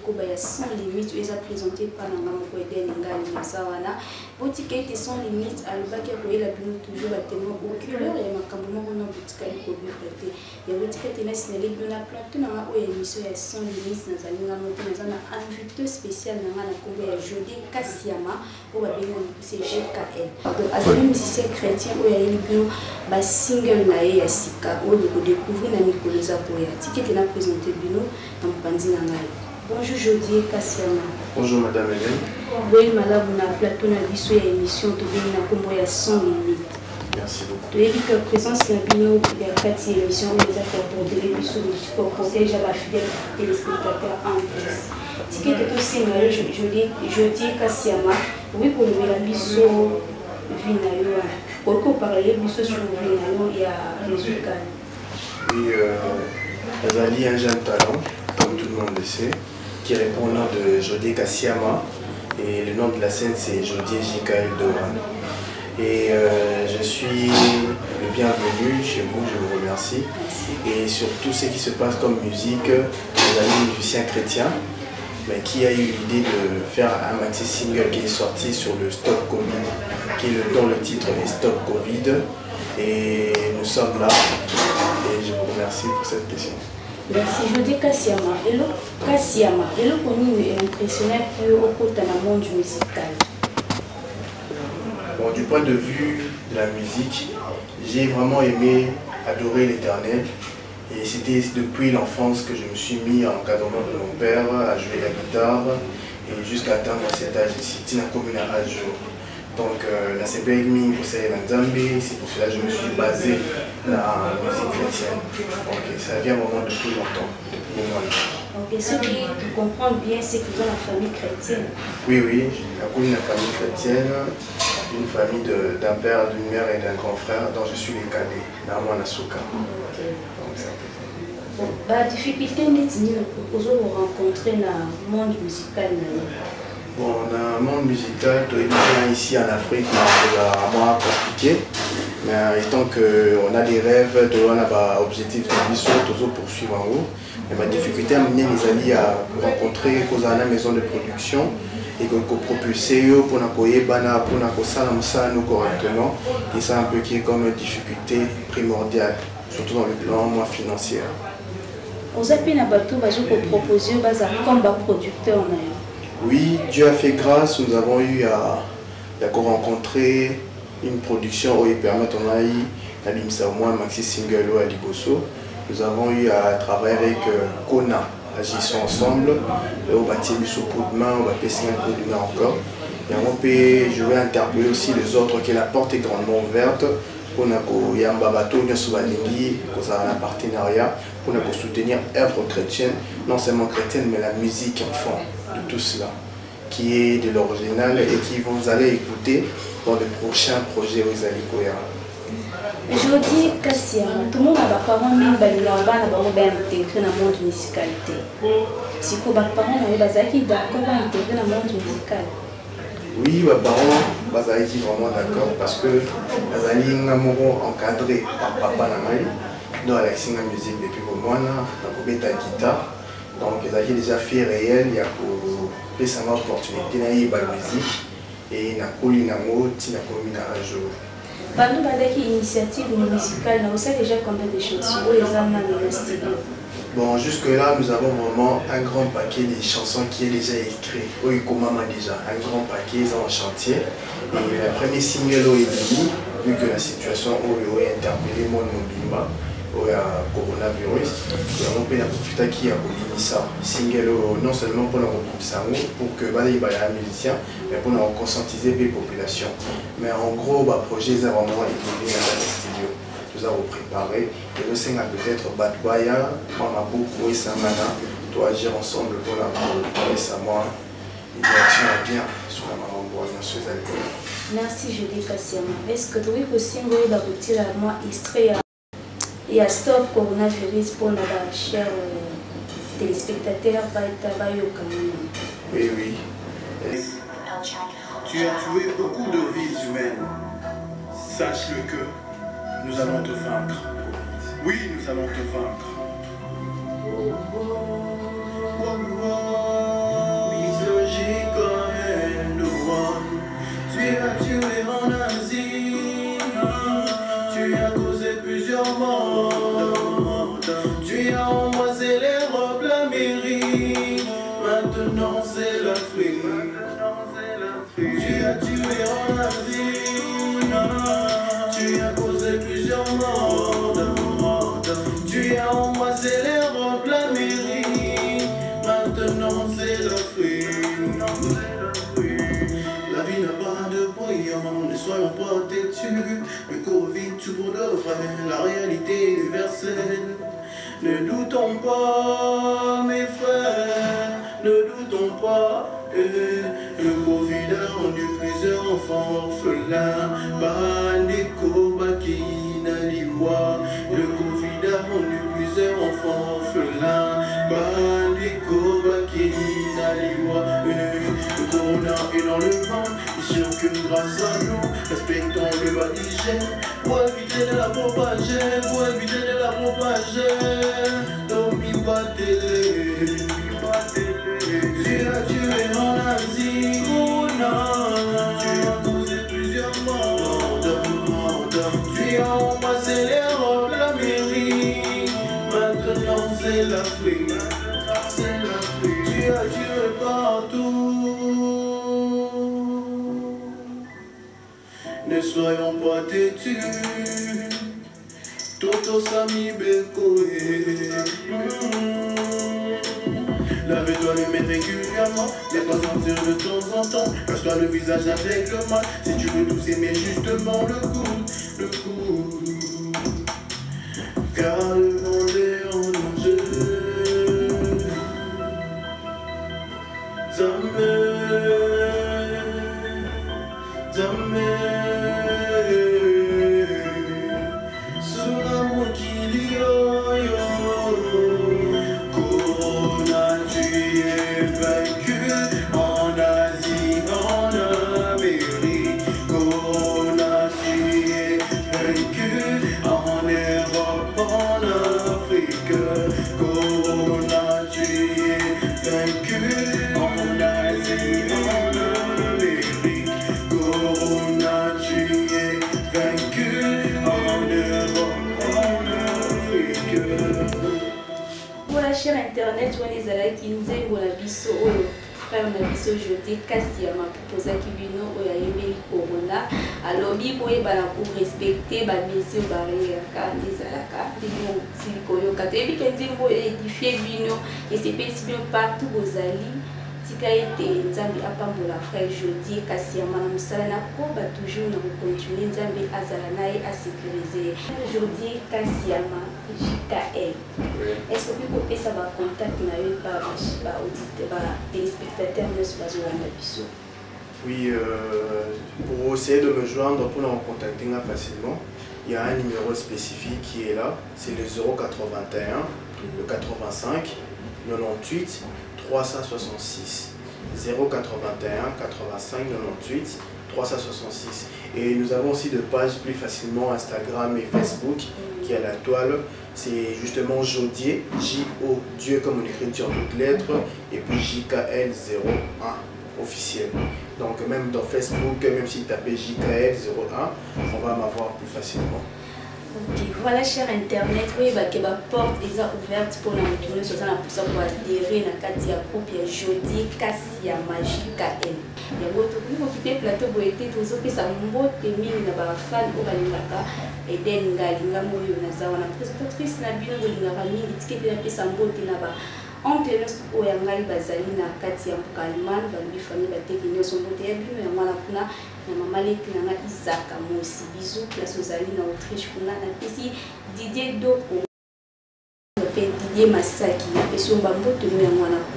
Koba ya Sans Limite où est présenté par Nangamo Kweden Ngali Sawana. Boutique était Sans Limite à l'Obaki a la bino toujours à témoin oculaire et ma cambouma on a boutique à l'école prêté. Il y a boutique à tenir signalé de la plateau dans la émission ya Sans Limite dans un invité spécial dans la combo ya Jodie Kassiama où va bien c'est GKL. Donc à un musicien chrétien où il y a une bino ba single na ya Sika où il découvrir na Nicolas Apoya. Ticket est présenté bino dans Pandi Nangai. Bonjour Jodie Kassiama. Bonjour Madame Hélène. Oui, madame, on a plateau na biso ya émission to bien na combo ya Sans Limite. Merci beaucoup. Tu as dit que la présence de Bino, il y a 4 émissions, on les a comporté les biso pour protéger la fidèle téléspectateurs en plus. Ticket de aussi, je dis Kassiama, oui, pour nous la biso Vinayo. Pourquoi parler biso sur Vinayo, il y a résultat. Oui, Azali est un jeune talent, comme tout le monde le sait, qui répond au nom de Jodie Kassiama. Et le nom de la scène c'est Jodie JKL Doran. Et je suis le bienvenu chez vous, je vous remercie. Et sur tout ce qui se passe comme musique, vous avez un musicien chrétien, mais qui a eu l'idée de faire un maxi single qui est sorti sur le Stop Covid, dont le titre est Stop Covid. Et nous sommes là, et je vous remercie pour cette question. Merci, je dis Kassiama. Hello, Kassiama. Hello, connu et impressionné au côté dans le monde musical. Bon, du point de vue de la musique, j'ai vraiment aimé adorer l'Éternel. Et c'était depuis l'enfance que je me suis mis en encadrement de mon père à jouer la guitare et jusqu'à atteindre cet âge ici, Tina Commune à âge. Donc, la CPMI, c'est pour cela que je me suis basé dans la musique chrétienne. Donc, ça vient vraiment depuis longtemps, depuis au moins. Ok, ce qui comprend bien, c'est qu'ils ont la famille chrétienne. Oui, oui, j'ai connu la famille chrétienne, une famille d'un père, d'une mère et d'un grand frère, dont je suis le cadet, dans mon Asuka. Donc, c'est un peu ça. Bon, la difficulté, vous rencontrer dans le monde musical. Bon, dans le monde musical, ici en Afrique, c'est vraiment compliqué. Mais étant qu'on a des rêves, on a des objectifs de mission, toujours poursuivre en haut. Mais ma difficulté à mener mes amis à rencontrer la maison de production et que propulser pour nous correctement. Et ça un peu qui est comme une difficulté primordiale, surtout dans le plan financier. Vous avez proposé comme producteur. Oui, Dieu a fait grâce, nous avons eu à rencontrer une production où il permet à l'imsa maxi single à Liboso. Nous avons eu à travailler avec Kona, agissons ensemble, au bâti sous coup de main, on va passer un coup de main encore. Et on peut jouer à interpeller aussi les autres, que la porte est grandement ouverte. Pour nous yamba bateau un partenariat pour nous soutenir l'œuvre chrétienne, non seulement chrétienne mais la musique enfant de tout cela qui est de l'original et qui vous allez écouter dans le prochain projet Oizalikoya. Jodie Kassiama, tout le monde a des parents qui ont intégré dans le monde musical. Si vos parents ont été d'accord à intégrer dans le monde musical. Oui, mes parents sont vraiment d'accord parce que ils sont encadrés par papa et maman. Nous avons la musique depuis le mois, nous avons la guitare. Donc, ils ont déjà fait réel, il y a une opportunité de la musique et nous avons une jour. Pendant l'initiative musicale, vous savez déjà combien de chansons vous avez dans le studio? Bon, jusque-là, nous avons vraiment un grand paquet de chansons qui est déjà écrit. Oui, comment déjà un grand paquet en chantier. Et le premier single est venu, vu que la situation est interpellée, mon mobile, il y a coronavirus. Nous avons profité qui a ça. Single non seulement pour la pour que les musiciens, mais pour nous conscientiser les populations. Mais en gros, le projet est vraiment évolué dans le studio. Nous avons préparé et aussi peut-être Batbaya, Mamabou, et Samana, doit agir ensemble pour la et Samoa. Et l'action est bien sur la Mamabou, sur les alcools. Merci Jodie Kassiama. Est-ce que tu veux aussi retirer moi extrait et à Stop Coronavirus pour nos chers téléspectateurs? Oui, oui. Tu as tué beaucoup de vies humaines. Sache-le que nous allons te vaincre. Oui, nous allons te vaincre. as tué en Asie, tu as causé plusieurs morts, tu as embrasé les robes, la mairie, maintenant c'est l'Afrique. Tu as tué en Asie, tu as causé plusieurs morts, tu as embrassé les robes, la mairie, maintenant c'est l'Afrique. La vie n'a pas de brouillon, ne soyons pas têtus. Le Covid tout pour de vrai, la réalité universelle. Ne doutons pas, mes frères, ne doutons pas. Le Covid a rendu plusieurs enfants orphelins. Bandeko Bakina Liwa. Le Covid a rendu plusieurs enfants orphelins. Bandeko Bakina Liwa. Le corona est dans le monde, il circule grâce à nous. Respectons le bas d'hygiène pour éviter de la propager, pour éviter de la propager. Domi Batele. Tu as tué en Asie, tu as causé plusieurs morts, tu as embrassé les robes, la mairie, maintenant c'est l'Afrique, tu as tué partout. Ne soyons pas têtus, Toto Sami Bekoe. Lave-toi les mains régulièrement, laisse-toi sentir de temps en temps. Cache-toi le visage avec le mal, si tu veux tous aimer justement le coup. Car le monde est en danger. Zamé, sous l'amour qu'il y a. Corona, tu es vaincu en Asie, en Amérique. Corona, tu es vaincu en Europe, en Afrique. Corona, tu es vaincu en Asie, en Amérique. Corona, tu es vaincu en Europe, en Afrique. Voilà, cher internet, on est allé qui nous aime la biso frère na biso jeudi kasi ya mapoza kibino oya yembeli corona alors bibo e bana pour respecter ba mesures barrières ka ndezalaka bino silikoyo katebi kenzimbo édifier bino et c'est possible partout bozali tika ete nzambi apambola frère jeudi kasi ya mana musala na ko ba toujours na continuer nzambi azala naye a sécuriser jeudi kasi ya ma JKL. Est-ce que vous pouvez savoir contact téléspectateurs Oui, pour essayer de me joindre, pour nous contacter facilement, il y a un numéro spécifique qui est là, c'est le 081, le 85, 98, 366. 081, 85, 98, 366. Et nous avons aussi de pages plus facilement Instagram et Facebook qui est à la toile. C'est justement Jodier, J-O, Dieu comme on écrit en toutes lettres, et puis JKL01 officiel. Donc même dans Facebook, même si vous tapez JKL01, on va m'avoir plus facilement. Ok, voilà cher internet, oui, bah, que ma porte est ouverte pour nous retourner sur ça pour adhérer à la groupe Jodi Kassia Magie KM. Il y a beaucoup de plateau pour être tous ceux qui sont morts et mis dans la fan au Balingaka et d'Engalinga Moyo Nazawana. Présentatrice Nabino Bolingara, l'étiquette de la pièce en beauté là-bas. Oncle nous oyangai bazali na kati ya mbukalman balubi fami batekini son beauté ya bino ya mwana kuna na mama leki na Isaka Mosi bisous place ozali na Autriche kuna na pesi Didier Doko pe Didier Masaki na pesi mbambo tenu ya mwana kuna